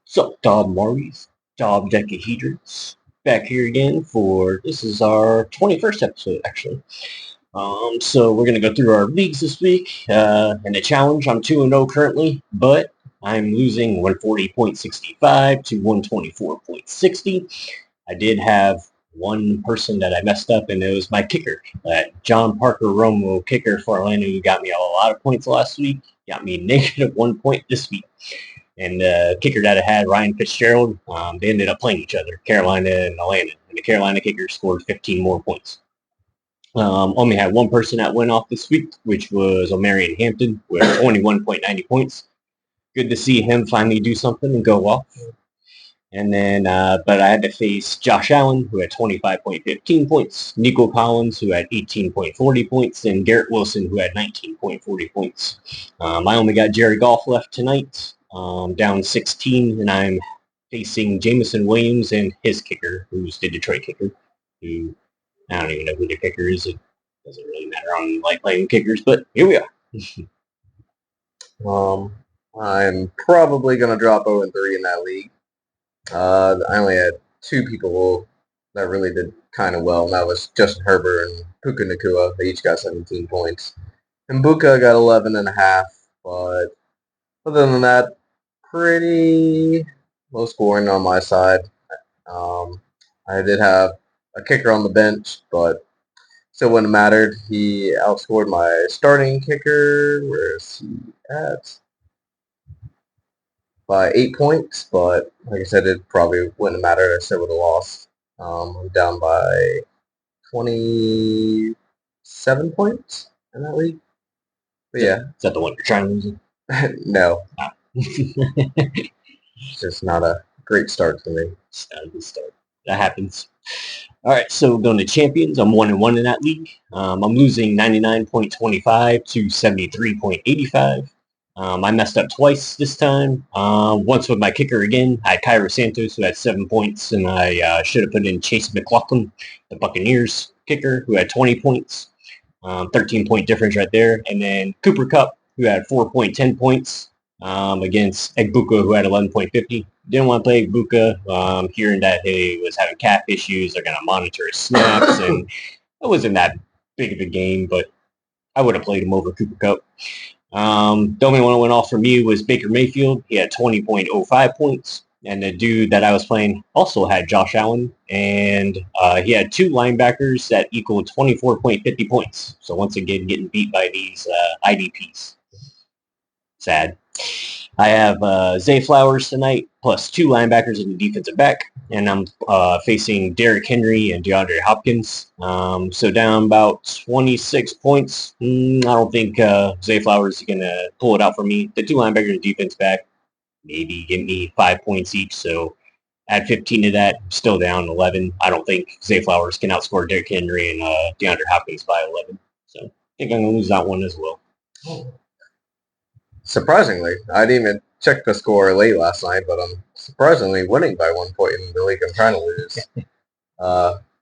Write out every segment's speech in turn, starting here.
So, Dob Marties, Dob Decahedrons, back here again for, this is our 21st episode, actually. So we're going to go through our leagues this week, and the challenge, I'm 2-0 currently, but I'm losing 140.65 to 124.60. I did have one person that I messed up, and it was my kicker. John Parker Romo, kicker for Orlando, who got me a lot of points last week, got me negative 1 point this week. And the kicker that I had, Ryan Fitzgerald, they ended up playing each other, Carolina and Atlanta. And the Carolina kicker scored 15 more points. Only had one person that went off this week, which was O'Marion Hampton with 21.90 points. Good to see him finally do something and go off. And then, but I had to face Josh Allen, who had 25.15 points, Nico Collins, who had 18.40 points, and Garrett Wilson, who had 19.40 points. I only got Jerry Goff left tonight, down 16, and I'm facing Jameson Williams and his kicker, who's the Detroit kicker, who I don't even know who the kicker is. It doesn't really matter. I don't like playing kickers, but here we are. I'm probably going to drop 0-3 in that league. I only had two people that really did kind of well, and that was Justin Herbert and Puka Nacua. They each got 17 points. And Buka got 11.5, but other than that, pretty low scoring on my side. I did have a kicker on the bench, but still wouldn't have mattered. He outscored my starting kicker. Where is he at? By 8 points, but like I said, it probably wouldn't have mattered. I still would have lost. I'm down by 27 points in that league. But yeah. Is that the one you're trying to lose? No. It's just not a great start for me. It's not a good start. That happens. All right, so going to champions, I'm 1-1 in that league. I'm losing 99.25 to 73.85. I messed up twice this time. Once with my kicker again. I had Cairo Santos, who had 7 points, and I should have put in Chase McLaughlin, the Buccaneers kicker, who had 20 points. 13-point difference right there. And then Cooper Kupp, who had 4.10 points against Egbuka, who had 11.50. Didn't want to play Egbuka, hearing that he was having calf issues. They're going to monitor his snaps, and it wasn't that big of a game, but I would have played him over Cooper Kupp. The only one that went off for me was Baker Mayfield. He had 20.05 points. And the dude that I was playing also had Josh Allen. And he had two linebackers that equaled 24.50 points. So once again, getting beat by these IDPs. Sad. I have Zay Flowers tonight, plus two linebackers and a defensive back. And I'm facing Derrick Henry and DeAndre Hopkins. So down about 26 points. I don't think Zay Flowers is going to pull it out for me. The two linebackers and defense back, maybe give me 5 points each. So add 15 to that, still down 11. I don't think Zay Flowers can outscore Derrick Henry and DeAndre Hopkins by 11. So I think I'm going to lose that one as well. Surprisingly, I didn't even check the score late last night, but I'm surprisingly winning by 1 point in the league I'm trying to lose,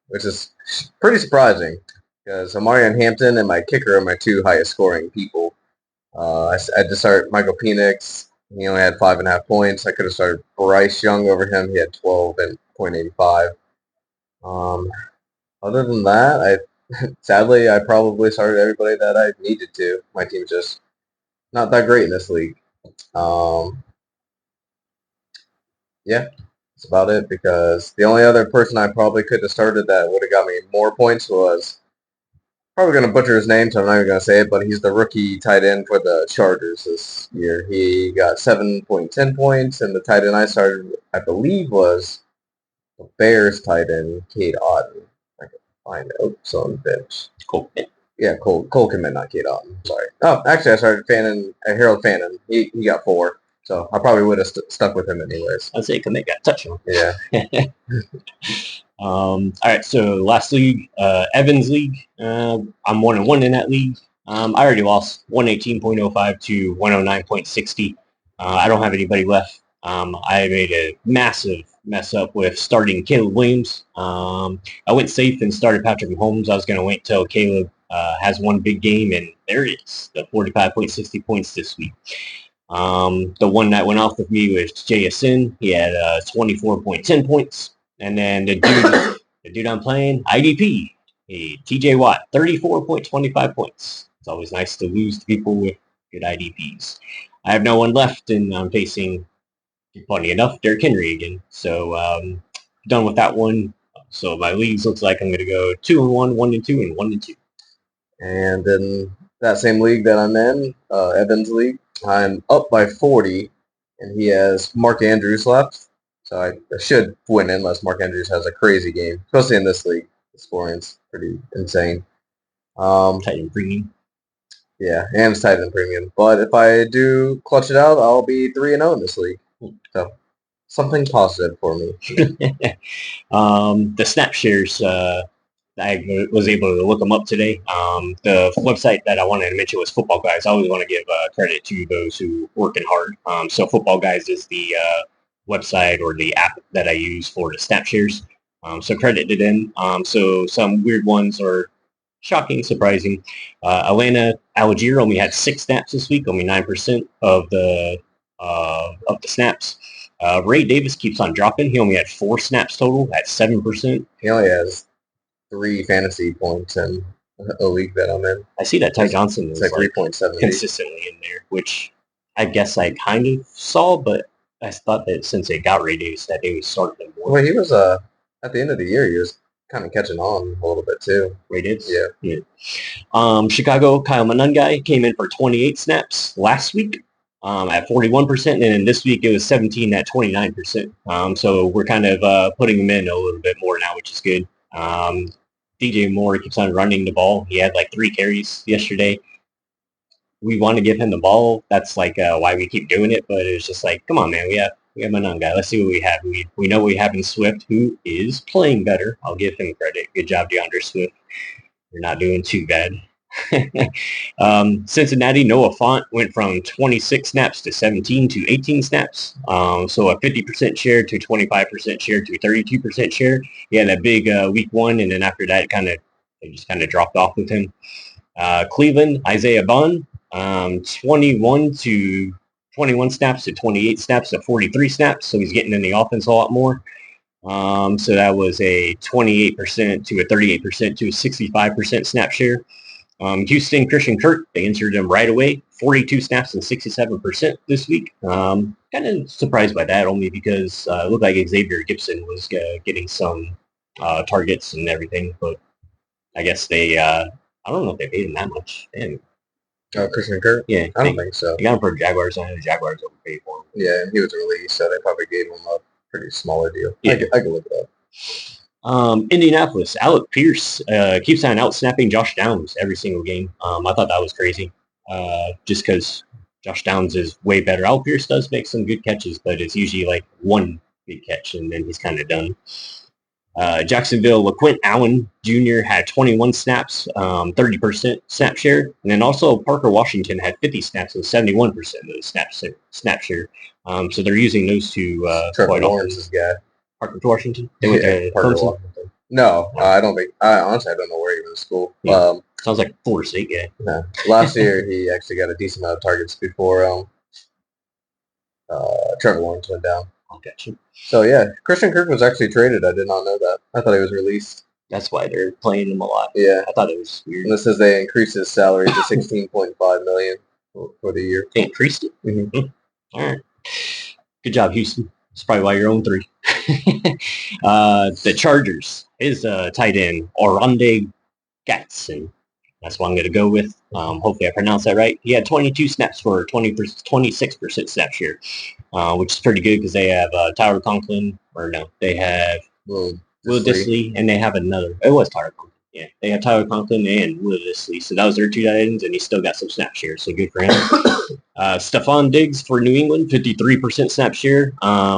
which is pretty surprising because Omarion Hampton and my kicker are my two highest scoring people. I had to start Michael Penix. He only had 5.5 points. I could have started Bryce Young over him. He had 12.85. Other than that, sadly I probably started everybody that I needed to. My team's just not that great in this league. Yeah, that's about it because the only other person I probably could have started that would have got me more points was probably going to butcher his name, so I'm not even going to say it, but he's the rookie tight end for the Chargers this year. He got 7.10 points, and the tight end I started, I believe, was the Bears tight end, Cade Otton. I can find it. Oops, on the bench. Cool. Yeah, Cole Kmet, not Cade Otton. Sorry. Oh, actually, I started Harold Fannin. He got 4, so I probably would have stuck with him anyways. I'd say Kmet got a touchdown. Yeah. All right, so last league, Evans League. I'm 1-1 in that league. I already lost 118.05 to 109.60. I don't have anybody left. I made a massive mess up with starting Caleb Williams. I went safe and started Patrick Mahomes. I was going to wait till Caleb has one big game, and there it is, the 45.60 points this week. The one that went off with me was JSN. He had 24.10 points. And then the dude I'm playing, IDP, TJ Watt, 34.25 points. It's always nice to lose to people with good IDPs. I have no one left, and I'm facing, funny enough, Derrick Henry again. So done with that one. So my leagues looks like I'm going to go 2-1, 1-2, and 1-2. And in that same league that I'm in, Evans League, I'm up by 40, and he has Mark Andrews left. So I should win unless Mark Andrews has a crazy game, especially in this league. The scoring's pretty insane. Titan premium. Yeah, and it's tight in premium. But if I do clutch it out, I'll be 3-0 in this league. So something positive for me. The snap shares, I was able to look them up today. The website that I wanted to mention was Football Guys. I always want to give credit to those who working hard. So Football Guys is the website or the app that I use for the snap shares. So credit to them. So some weird ones are shocking, surprising. Atlanta Algier only had 6 snaps this week, only 9% of the snaps. Ray Davis keeps on dropping. He only had 4 snaps total at 7%. He only has 3 fantasy points in a league that I'm in. I see that Ty Johnson is like 3.7 consistently in there, which I guess I kind of saw, but I thought that since they got Ray Davis, that they would start them more. Well, he was at the end of the year, he was kind of catching on a little bit too. Ray Davis? Yeah. Chicago, Kyle Monungai came in for 28 snaps last week at 41%, and then this week it was 17 at 29%. So we're kind of putting him in a little bit more now, which is good. DJ Moore keeps on running the ball. He had like 3 carries yesterday. We want to give him the ball. That's like why we keep doing it, but it's just like, come on, man. We have Monungai. Let's see what we have. We know we have in Swift, who is playing better. I'll give him credit. Good job, DeAndre Swift. You're not doing too bad. Cincinnati, Noah Fant went from 26 snaps to 17 to 18 snaps. So a 50% share to 25% share to 32% share. He had that big week 1, and then after that, it just kind of dropped off with him. Cleveland, Isaiah Bond, 21 snaps to 28 snaps to 43 snaps. So he's getting in the offense a lot more. So that was a 28% to a 38% to a 65% snap share. Houston, Christian Kirk, they injured him right away. 42 snaps and 67% this week. Kind of surprised by that, only because it looked like Xavier Gibson was getting some targets and everything. But I guess they, I don't know if they paid him that much. Damn. Christian Kirk? Yeah. I don't think so. They got him for Jaguars. I know the Jaguars overpaid for him. Yeah, and he was released, so they probably gave him a pretty smaller deal. Yeah. I can look it up. Indianapolis, Alec Pierce keeps on out-snapping Josh Downs every single game. I thought that was crazy, just because Josh Downs is way better. Alec Pierce does make some good catches, but it's usually like one big catch, and then he's kind of done. Jacksonville, LaQuint Allen Jr. had 21 snaps, 30% snap share, and then also Parker Washington had 50 snaps and 71% of the snap share. So they're using those two quite Lawrence's often. guy. Parker Washington? They went to Clemson? No, I don't think. Honestly, I don't know where he went to school. Yeah. Sounds like Florida State guy. No. Last year, he actually got a decent amount of targets before Trevor Lawrence went down. I'll get you. So, yeah, Christian Kirk was actually traded. I did not know that. I thought he was released. That's why they're playing him a lot. Yeah. I thought it was weird. And this says they increased his salary to $16.5 million for the year. They increased it? Mm-hmm. All right. Good job, Houston. That's probably why you're 0-3. The Chargers, his tight end, Oronde Gatson. That's what I'm going to go with. Hopefully I pronounced that right. He had 22 snaps for 26% snap share, which is pretty good because they have Tyler Conklin, or no, they have Will Dissly, and they have another. It was Tyler Conklin. Yeah, they have Tyler Conklin and Will Dissly. So that was their 2 tight ends, and he still got some snap share, so good for him. Stephon Diggs for New England, 53% snap share,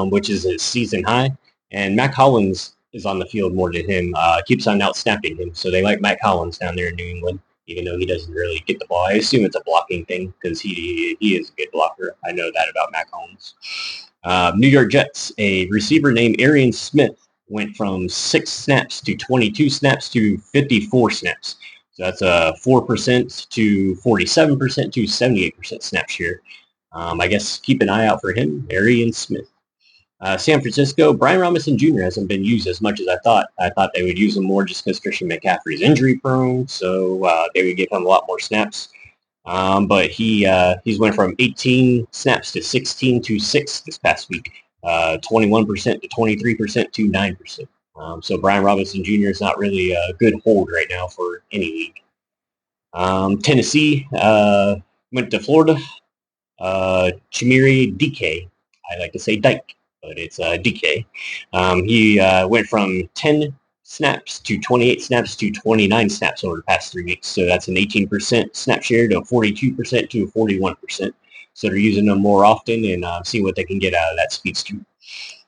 which is a season high. And Mac Hollins is on the field more than him, keeps on out-snapping him. So they like Mac Hollins down there in New England, even though he doesn't really get the ball. I assume it's a blocking thing because he is a good blocker. I know that about Mac Hollins. New York Jets, a receiver named Arian Smith went from 6 snaps to 22 snaps to 54 snaps. So that's 4% to 47% to 78% snap share. I guess keep an eye out for him, Arian Smith. San Francisco, Brian Robinson Jr. hasn't been used as much as I thought. I thought they would use him more just because Christian McCaffrey's injury prone, so they would give him a lot more snaps. But he's went from 18 snaps to 16 to 6 this past week, 21% to 23% to 9%. So Brian Robinson Jr. is not really a good hold right now for any league. Tennessee went to Florida. Chimere DK. I like to say Dyke, but it's DK. He went from 10 snaps to 28 snaps to 29 snaps over the past 3 weeks. So that's an 18% snap share to 42% to 41%. So they're using them more often and seeing what they can get out of that speedster.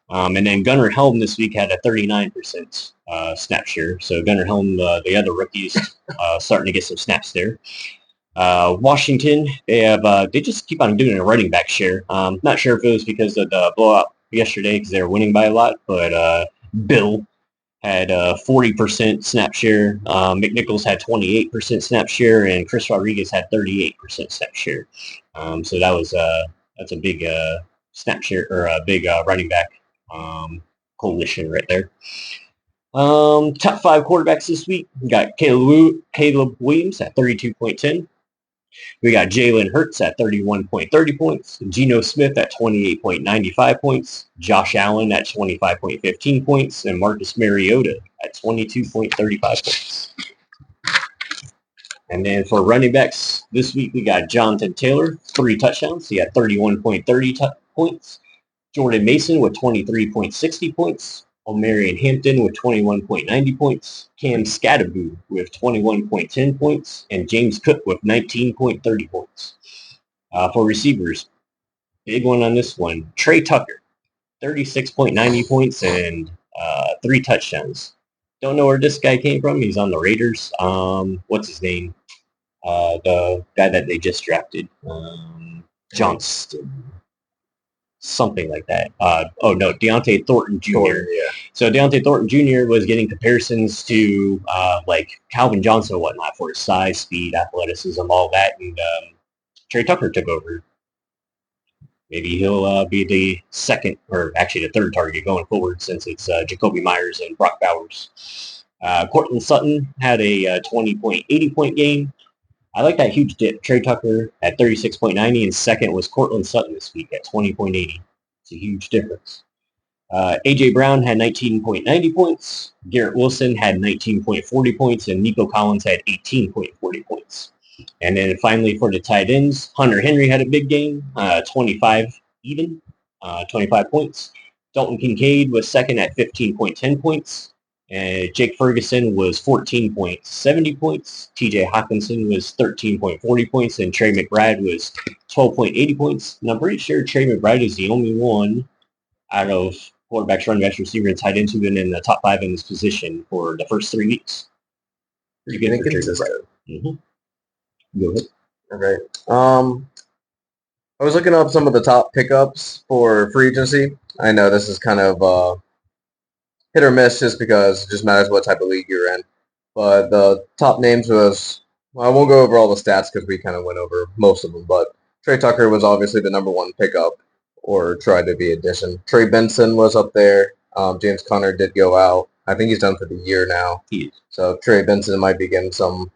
And then Gunnar Helm this week had a 39% snap share. So Gunnar Helm, the other rookies, starting to get some snaps there. Washington, they just keep on doing a running back share. Not sure if it was because of the blowout yesterday because they were winning by a lot, but Bill had 40% snap share. McNichols had 28% snap share, and Chris Rodriguez had 38% snap share. So that's a big snap share or a big running back coalition right there. Top 5 quarterbacks this week. We got Caleb Williams at 32.10. We got Jalen Hurts at 31.30 points, Geno Smith at 28.95 points, Josh Allen at 25.15 points, and Marcus Mariota at 22.35 points. And then for running backs this week, we got Jonathan Taylor, 3 touchdowns. He had 31.30 points. Jordan Mason with 23.60 points. Omarion Hampton with 21.90 points, Cam Scatteraboo with 21.10 points, and James Cook with 19.30 points. For receivers, big one on this one, Trey Tucker, 36.90 points and 3 touchdowns. Don't know where this guy came from. He's on the Raiders. What's his name? The guy that they just drafted, Johnston. Something like that. Deontay Thornton Jr. Yeah. So Deontay Thornton Jr. was getting comparisons to like Calvin Johnson and whatnot for his size, speed, athleticism, all that, and Trey Tucker took over. Maybe he'll be the second, or actually the third target going forward since it's Jacoby Myers and Brock Bowers. Cortland Sutton had a 20.80 point game. I like that huge dip. Trey Tucker at 36.90, and second was Cortland Sutton this week at 20.80. It's a huge difference. A.J. Brown had 19.90 points. Garrett Wilson had 19.40 points, and Nico Collins had 18.40 points. And then finally for the tight ends, Hunter Henry had a big game, 25 even, 25 points. Dalton Kincaid was second at 15.10 points. Jake Ferguson was 14.70 points. TJ Hawkinson was 13.40 points. And Trey McBride was 12.80 points. And I'm pretty sure Trey McBride is the only one out of quarterbacks, running backs, receiver, and tight ends who've been in the top 5 in this position for the first 3 weeks. Pretty good for Trey McBride. Mm-hmm. Go ahead. Okay. I was looking up some of the top pickups for free agency. I know this is kind of hit or miss just because it just matters what type of league you're in. But the top names was, well, I won't go over all the stats because we kind of went over most of them, but Trey Tucker was obviously the number 1 pickup or tried to be addition. Trey Benson was up there. James Conner did go out. I think he's done for the year now. So Trey Benson might be getting some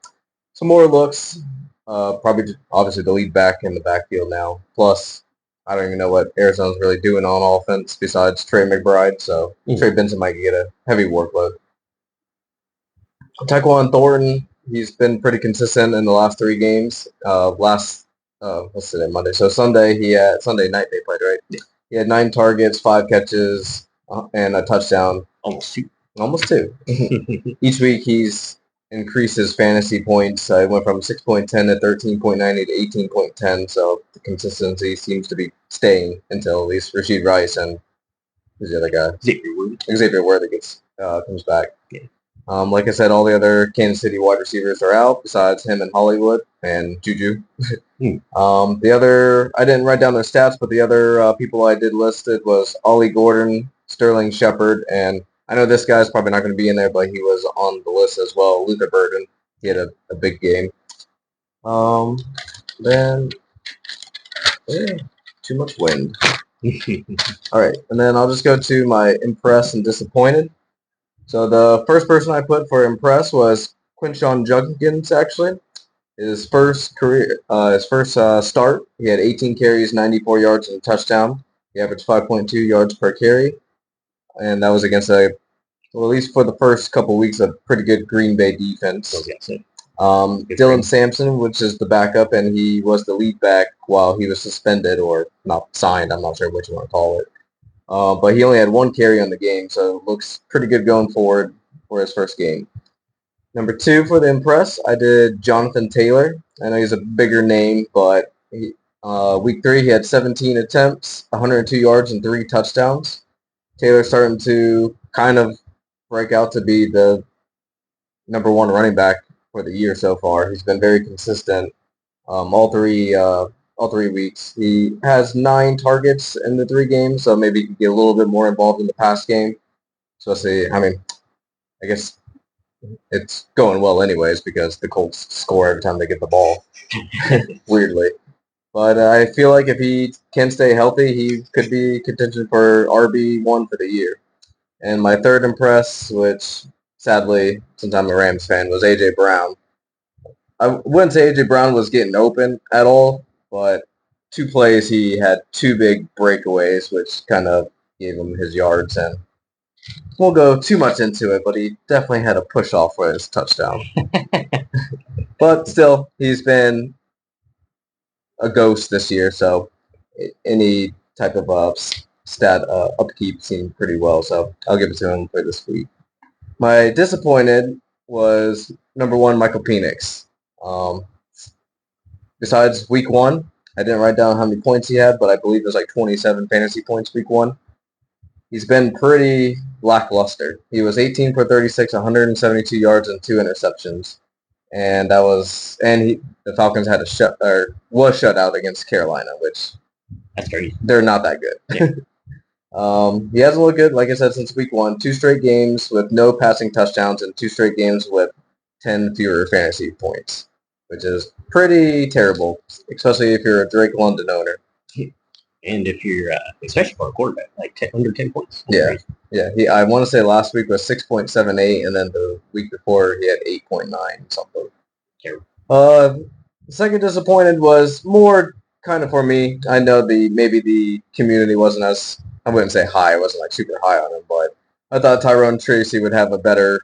more looks. Probably obviously the lead back in the backfield now. Plus, I don't even know what Arizona's really doing on offense besides Trey McBride, so Trey Benson might get a heavy workload. Tyquan Thornton, he's been pretty consistent in the last 3 games. What's today, Monday? So Sunday night they played, right? Yeah. He had 9 targets, 5 catches, and a touchdown. Almost two. Each week he's increased his fantasy points. It went from 6.10 to 13.90 to 18.10. So the consistency seems to be staying until at least Rashid Rice and who's the other guy? Xavier Worthy comes back. Yeah. Like I said, all the other Kansas City wide receivers are out besides him and Hollywood and Juju. The other, I didn't write down their stats, but the other people I did listed was Ollie Gordon, Sterling Shepard, and I know this guy's probably not going to be in there, but he was on the list as well. Luther Burden, he had a big game. Then, yeah. too much wind. All right, and then I'll just go to my impress and disappointed. So the first person I put for impress was Quinshon Judkins. Actually, his first start, he had 18 carries, 94 yards, and a touchdown. He averaged 5.2 yards per carry, and that was against at least for the first couple weeks, a pretty good Green Bay defense. Dylan Sampson, which is the backup, and he was the lead back while he was suspended or not signed. I'm not sure what you want to call it. But he only had one carry on the game, so it looks pretty good going forward for his first game. Number 2 for the impress, I did Jonathan Taylor. I know he's a bigger name, but week 3 he had 17 attempts, 102 yards, and 3 touchdowns. Taylor's starting to kind of break out to be the number 1 running back for the year so far. He's been very consistent all three weeks. He has 9 targets in the 3 games, so maybe he can get a little bit more involved in the pass game. Especially, I guess it's going well anyways because the Colts score every time they get the ball, weirdly. But I feel like if he can stay healthy, he could be contention for RB1 for the year. And my third impress, which sadly, since I'm a Rams fan, was A.J. Brown. I wouldn't say A.J. Brown was getting open at all, but 2 plays he had 2 big breakaways, which kind of gave him his yards. And won't go too much into it, but he definitely had a push-off for his touchdown. But still, he's been a ghost this year, so any type of stat upkeep seemed pretty well, so I'll give it to him for this week. My disappointed was number 1, Michael Penix. Besides week 1, I didn't write down how many points he had, but I believe it was like 27 fantasy points week 1. He's been pretty lackluster. He was 18 for 36, 172 yards, and 2 interceptions. And the Falcons was shut out against Carolina, which that's crazy. They're not that good. Yeah. He hasn't looked good, like I said, since week 1. 2 straight games with no passing touchdowns and 2 straight games with 10 fewer fantasy points, which is pretty terrible, especially if you're a Drake London owner. And if you're, especially for a quarterback, like under 10 points. Yeah. I want to say last week was 6.78, and then the week before he had 8.9 something. Terrible. Second disappointed was more kind of for me. I know maybe the community wasn't as, I wouldn't say high, it wasn't like super high on him, but I thought Tyrone Tracy would have a better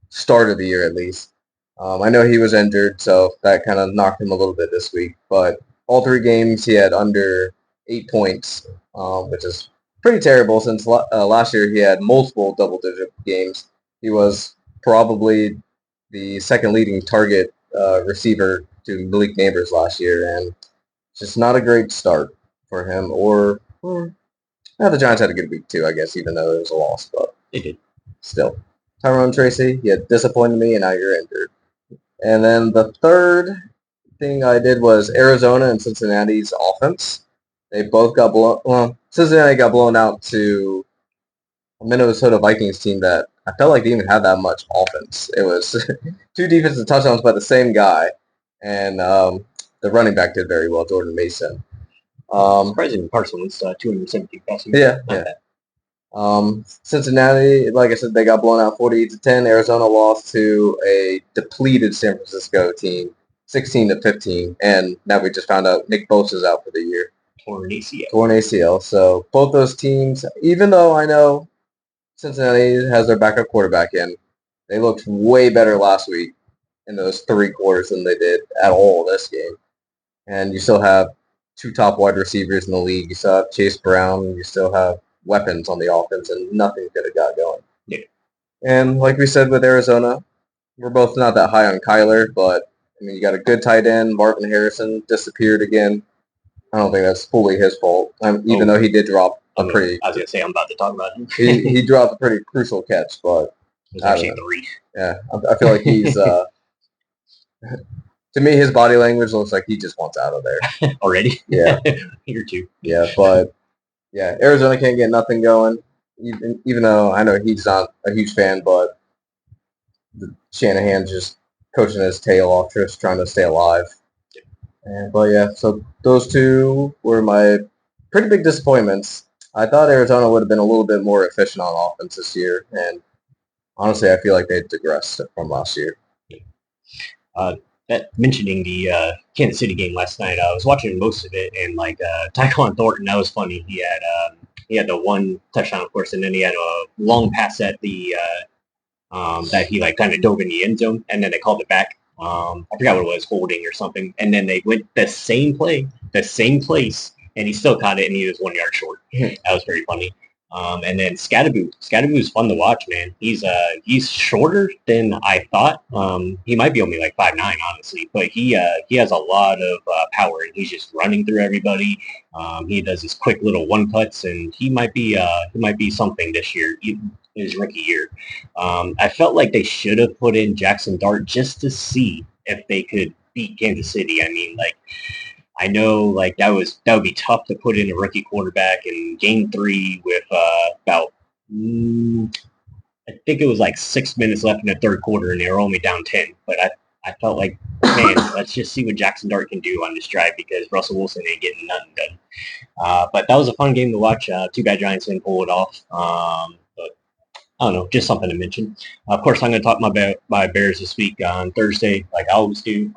start of the year at least. I know he was injured, so that kind of knocked him a little bit this week, but all 3 games he had under 8 points, which is pretty terrible since last year he had multiple double-digit games. He was probably the second leading target receiver to Malik Neighbors last year, and just not a great start for him. The Giants had a good week too, I guess, even though it was a loss, but they did. Still, Tyrone Tracy, you disappointed me, and now you're injured. And then the third thing I did was Arizona and Cincinnati's offense. They both got blown. Well, Cincinnati got blown out to a Minnesota Vikings team that I felt like they even had that much offense. It was 2 defensive touchdowns by the same guy, and the running back did very well, Jordan Mason. Surprisingly, Carson was 217 passing. Yeah. Cincinnati, like I said, they got blown out 48-10. Arizona lost to a depleted San Francisco team, 16-15, and now we just found out Nick Bosa's out for the year. Torn ACL. So both those teams, even though I know Cincinnati has their backup quarterback in, they looked way better last week in those 3 quarters than they did at all this game. And you still have 2 top wide receivers in the league. You still have Chase Brown. You still have weapons on the offense, and nothing could have got going. Yeah. And like we said with Arizona, we're both not that high on Kyler, but you got a good tight end. Marvin Harrison disappeared again. I don't think that's fully his fault, even though he did drop a pretty... I was going to say, I'm about to talk about him. he dropped a pretty crucial catch, but... It was actually 3. Yeah, I feel like he's... to me, his body language looks like he just wants out of there. Already? Yeah. You're 2. Yeah, but... Yeah, Arizona can't get nothing going, even though I know he's not a huge fan, but Shanahan's just coaching his tail off, just trying to stay alive. But yeah, so those 2 were my pretty big disappointments. I thought Arizona would have been a little bit more efficient on offense this year, and honestly, I feel like they digressed from last year. Mentioning the Kansas City game last night, I was watching most of it, and Tyquan Thornton, that was funny. He had the one touchdown, of course, and then he had a long pass at the that he kind of dove in the end zone, and then they called it back. I forgot what it was, holding or something, and then they went the same play, the same place, and he still caught it, and he was 1 yard short. That was very funny. And then Scadaboo is fun to watch, man. He's shorter than I thought. He might be only 5'9", honestly, but he has a lot of power, and he's just running through everybody. He does his quick little one cuts, and he might be something this year, his rookie year. I felt like they should have put in Jackson Dart just to see if they could beat Kansas City. I mean, I know that would be tough to put in a rookie quarterback in game 3 with about I think it was 6 minutes left in the third quarter, and they were only down 10. But I felt like, man, let's just see what Jackson Dart can do on this drive, because Russell Wilson ain't getting nothing done. But that was a fun game to watch. Too bad Giants didn't pull it off. But I don't know, just something to mention. Of course, I'm going to talk about my Bears this week on Thursday, like I always do.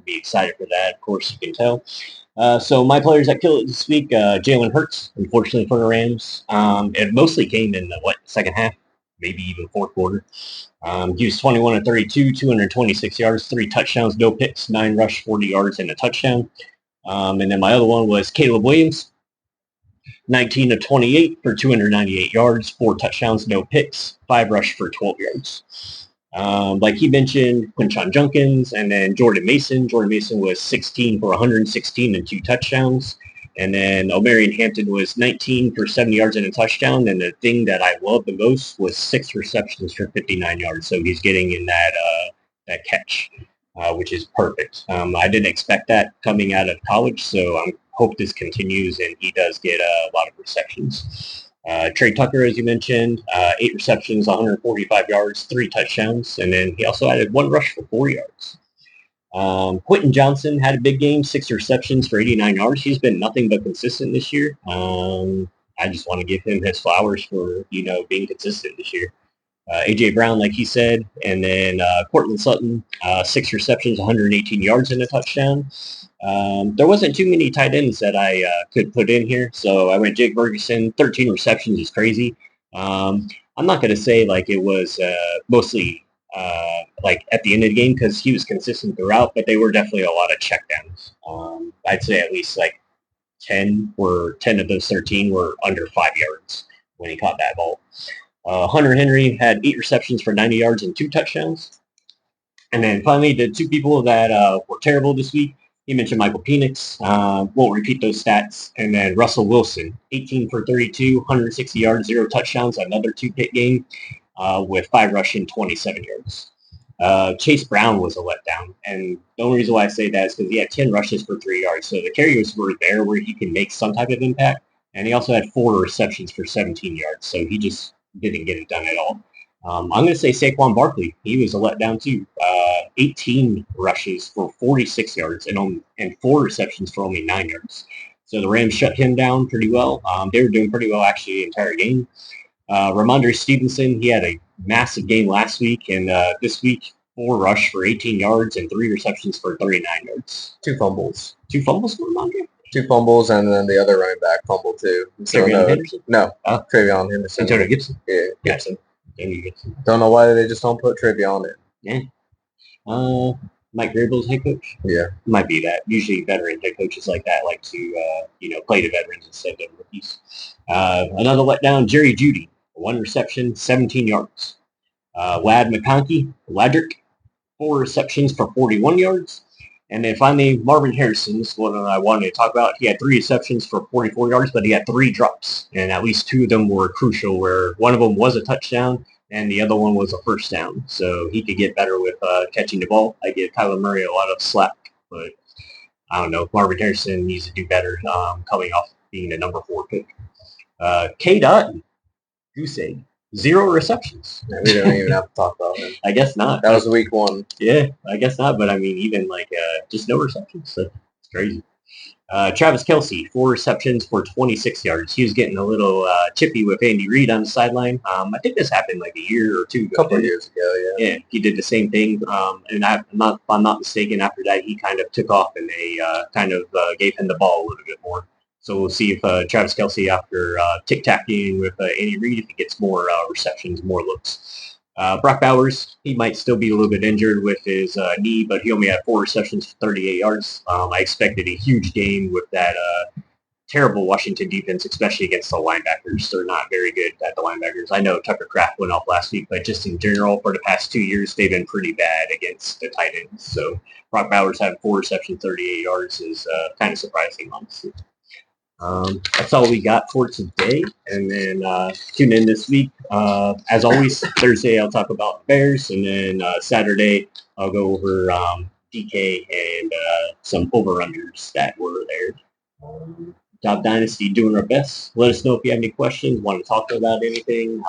Be excited for that, of course, you can tell. So my players that killed it this week, Jalen Hurts, unfortunately for the Rams. It mostly came in the second half, maybe even fourth quarter. He was 21 of 32, 226 yards, 3 touchdowns, no picks, 9 rush, 40 yards, and a touchdown. And then my other one was Caleb Williams, 19 of 28 for 298 yards, 4 touchdowns, no picks, 5 rush for 12 yards. Like he mentioned, Quinshon Judkins, and then Jordan Mason. Jordan Mason was 16 for 116 and 2 touchdowns. And then Omarion Hampton was 19 for 70 yards and a touchdown. And the thing that I loved the most was 6 receptions for 59 yards. So he's getting in that catch, which is perfect. I didn't expect that coming out of college, so I hope this continues and he does get a lot of receptions. Trey Tucker, as you mentioned, 8 receptions, 145 yards, 3 touchdowns, and then he also added 1 rush for 4 yards. Quentin Johnson had a big game, 6 receptions for 89 yards. He's been nothing but consistent this year. I just want to give him his flowers for, being consistent this year. A.J. Brown, like he said, and then Cortland Sutton, 6 receptions, 118 yards and a touchdown. There wasn't too many tight ends that I could put in here, so I went Jake Ferguson. 13 receptions is crazy. I'm not going to say it was mostly at the end of the game, because he was consistent throughout, but they were definitely a lot of checkdowns. I'd say at least 10 of those 13 were under 5 yards when he caught that ball. Hunter Henry had 8 receptions for 90 yards and 2 touchdowns. And then finally, the 2 people that were terrible this week, he mentioned Michael Penix. Won't repeat those stats. And then Russell Wilson, 18 for 32, 160 yards, 0 touchdowns, another 2-pick game with 5 rushing, 27 yards. Chase Brown was a letdown. And the only reason why I say that is because he had 10 rushes for 3 yards. So the carriers were there where he can make some type of impact. And he also had 4 receptions for 17 yards. So he just didn't get it done at all. I'm going to say Saquon Barkley. He was a letdown too. 18 rushes for 46 yards and 4 receptions for only 9 yards. So the Rams shut him down pretty well. They were doing pretty well actually the entire game. Ramondre Stevenson, he had a massive game last week, and this week 4 rush for 18 yards and 3 receptions for 39 yards. 2 fumbles. 2 fumbles for Ramondre? 2 fumbles, and then the other running back fumbled too. Travion Henderson? No, Travion Henderson. Antonio Gibson? Yeah. Gibson. Don't know why they just don't put Travion in. Yeah. Mike Vrabel's head coach? Yeah. Might be that. Usually veteran head coaches like that like to, play the veterans instead of rookies. Another letdown, Jerry Jeudy. 1 reception, 17 yards. Ladd McConkey, Ladrick, 4 receptions for 41 yards. And then finally, Marvin Harrison, this is one I wanted to talk about. He had 3 receptions for 44 yards, but he had 3 drops. And at least 2 of them were crucial, where one of them was a touchdown and the other one was a first down. So he could get better with catching the ball. I give Kyler Murray a lot of slack, but I don't know. Marvin Harrison needs to do better coming off being the number 4 pick. K. Dotton, goose egg. 0 receptions. Yeah, we don't even have to talk about him. I guess not. That was week 1. Yeah, I guess not. But I mean, even just no receptions. So it's crazy. Travis Kelce, 4 receptions for 26 yards. He was getting a little chippy with Andy Reid on the sideline. I think this happened like a year or two ago. A couple of years ago, yeah. Yeah, he did the same thing. And if I'm not mistaken, after that, he kind of took off and they kind of gave him the ball a little bit more. So we'll see if Travis Kelce, after tic-tacking with Andy Reid, if he gets more receptions, more looks. Brock Bowers, he might still be a little bit injured with his knee, but he only had 4 receptions for 38 yards. I expected a huge game with that terrible Washington defense, especially against the linebackers. They're not very good at the linebackers. I know Tucker Kraft went off last week, but just in general, for the past 2 years, they've been pretty bad against the tight ends. So Brock Bowers having 4 receptions, 38 yards is kind of surprising, honestly. That's all we got for today. And then tune in this week. As always, Thursday I'll talk about Bears, and then Saturday I'll go over DK and some over-unders that were there. DOB Dynasty doing our best. Let us know if you have any questions, want to talk about anything.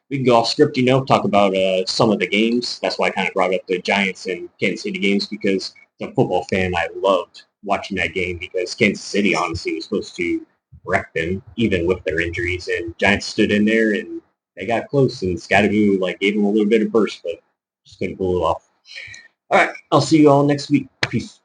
We can go off script, talk about some of the games. That's why I kind of brought up the Giants and Kansas City games, because as a football fan, I loved watching that game, because Kansas City honestly was supposed to wreck them, even with their injuries. And Giants stood in there and they got close, and Scatterview gave them a little bit of burst, but just couldn't pull it off. All right, I'll see you all next week. Peace.